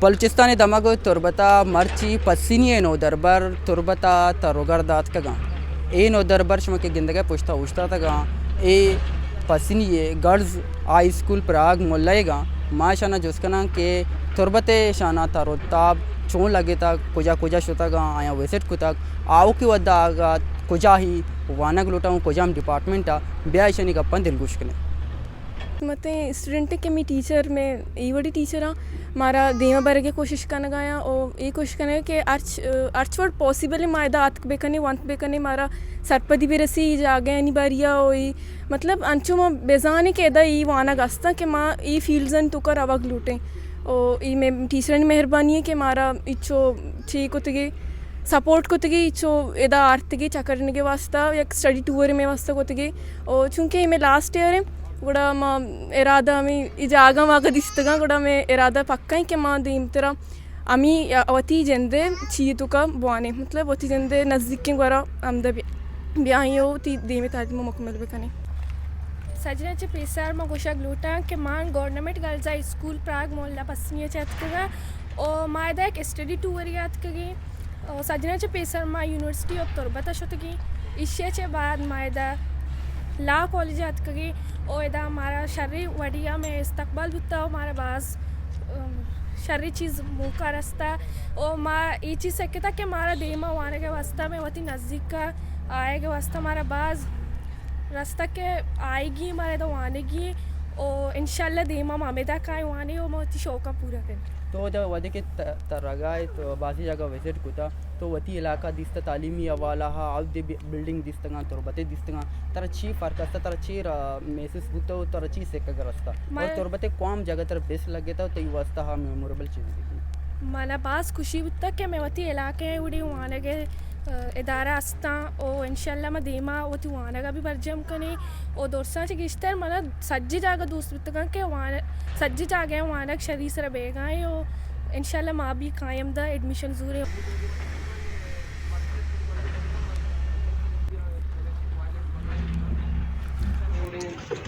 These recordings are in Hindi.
बलूचिस्तान दमग तुरबता मर्ची पसीनी नो दरबर तुरबता तरोगरदात का ए नो दरबर शम के गिंदगा पुश्ता उश्ता तगा ए पसीनी गर्ल्स हाई स्कूल प्राग मोल्लेगा माशाना जुस्कना के तुरबते शाना तरोताब चों लगे तक कुजा कुजा शुतगा आया विजिट कुतक आओ की वद्दा आगा कुजा ही वानग लुटाऊँ कुजाम डिपार्टमेंटा ब्याशनी गप्पन दिलगुश्कने मते स्टूडेंट के मी टीचर में ई वड़ी टीचर हाँ मारा देवा बारे के कोशिश करना गया और ये कोशिश करना कि अर्च वर्ड पॉसिबल है मायदा आतक बेकने वंत बेकने मारा सरपदी भी रसी जागे नहीं बारिया ओई मतलब अंचो में बेजाने के दा ई वाना गस्ता कि माँ ई फील्डन तुकर अवग लूटें और ई में टीचर ने मेहरबानी है कि मारा इच्छो ठीक होते गए सपोर्ट कोतगी इच्छो एदा आर्तगी चकरने के वास्ता या स्टडी टूर में वास्ता कोतगी और चूँकि मैं लास्ट ईयर है गुड़ा माँ इरादा अमी इजागा वागा दिस्तगा गुड़ा मैं इरादा पक्का ही कि माँ दीम तेरा अमी अवती जंदे ची तो का बुआने मतलब अवती जंदे नज़दीक के गुड़ा आमदा ब्याहियो ती दीम तालीम मुकम्मल बेकने सजनाचे पेसार मा गोशाक लूटा कि मां गवर्नमेंट गर्ल्स हाई स्कूल प्राग मोहल्ला पसनिया चतकगा और मायदा एक स्टडी टूर याद कगी और सजनाचे पेसार मा यूनिवर्सिटी ऑफ तुरबता शतगी इश्याचे बाद मायदा ला कॉलेज याद कगी और इदा हमारा शर्री वडिया में इस्तकबाल बिता हमारा बास शर्री चीज़ मुँह का रास्ता और माँ ये चीज़ सके था कि हमारा देमा आने के वास्ता में वती नज़दीक का आए के वास्ता हमारा बाज रास्ता के आएगी हमारे तो आनेगी और इंशाल्लाह देमा मामेदा का आने और मोती शौक़ पूरा कर तो जब वदी के तरगाए तो बासी जगह विजिट कुता तो वती इलाका दिस्ता तालीमी अवाला हा आउ दे बिल्डिंग दिस्तगा तुरबते दिस्तगा तर ची फर्क अस्ता तर ची मेसेस गुतो तर ची से कगर अस्ता और तुरबते कौम जगह तर बेस लगे तो ये वास्ता हा मेमोरेबल चीज़ माना बास खुशी बुता कि मैं वती इलाके उड़ी वाने के इदारा अस्ता और इंशाल्लाह मैं देमा वती वाने का भी बर्जम कने और दोस्तां चे गिश्तर मला सज्जी जागा दूसरी तक के वाने सज्जी जागे वाने शरीर सर बेगाए और इंशाल्लाह माँ भी कायम दा एडमिशन जूरे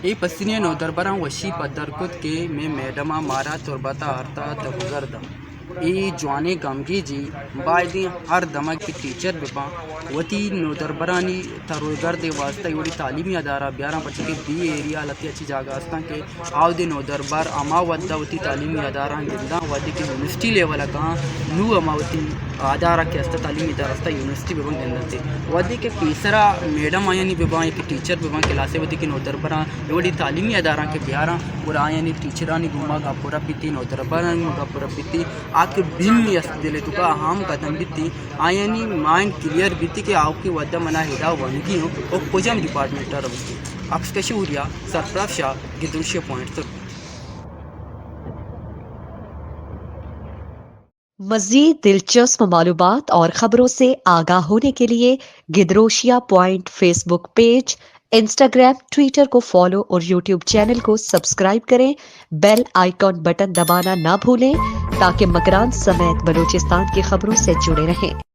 ये पसीने नो दरबरा वशी पदरकुत के में मैडमा मारा तुरबता हरता तगुजरदा ये जवाने गमगी जी बायदी हर दमा की टीचर बिपा वती नो दरबरानी तरोगर दे वास्ता योड़ी तालीमी अदारा 11 बच्चे के बी एरिया लती अच्छी जगह आस्ता के आव दे नो दरबार अमा वद्दा वती तालीमी अदारा गिंदा वदी के यूनिवर्सिटी लेवल का नू अमावती आदारा के अस्ता तालीमी अदारा यूनिवर्सिटी बिबा गिंदा थे वदी के तीसरा मैडम आयानी बिबा एक टीचर बिबा क्लासे वदी के नो दरबरा योड़ी तालीमी अदारा के 11 और आयानी टीचरानी गुमा का पूरा पीती नो दरबरा का पूरा पीती आके भिन्न यस दिले तुका हम कदम बिती आयानी माइंड क्लियर बिती के आपकी वद्दा मना हिदा वनगी हो और कोजम डिपार्टमेंट रवस्ती अक्सकशूरिया सरफराज शाह गिदुशिया पॉइंट तो मज़ीद दिलचस्प मालूमात और ख़बरों से आगाह होने के लिए Gedrosia point Facebook page, Instagram, Twitter को फॉलो और यूट्यूब चैनल को सब्सक्राइब करें। बेल आइकॉन बटन दबाना ना भूलें ताकि मकरान समेत बलूचिस्तान की खबरों से जुड़े रहें।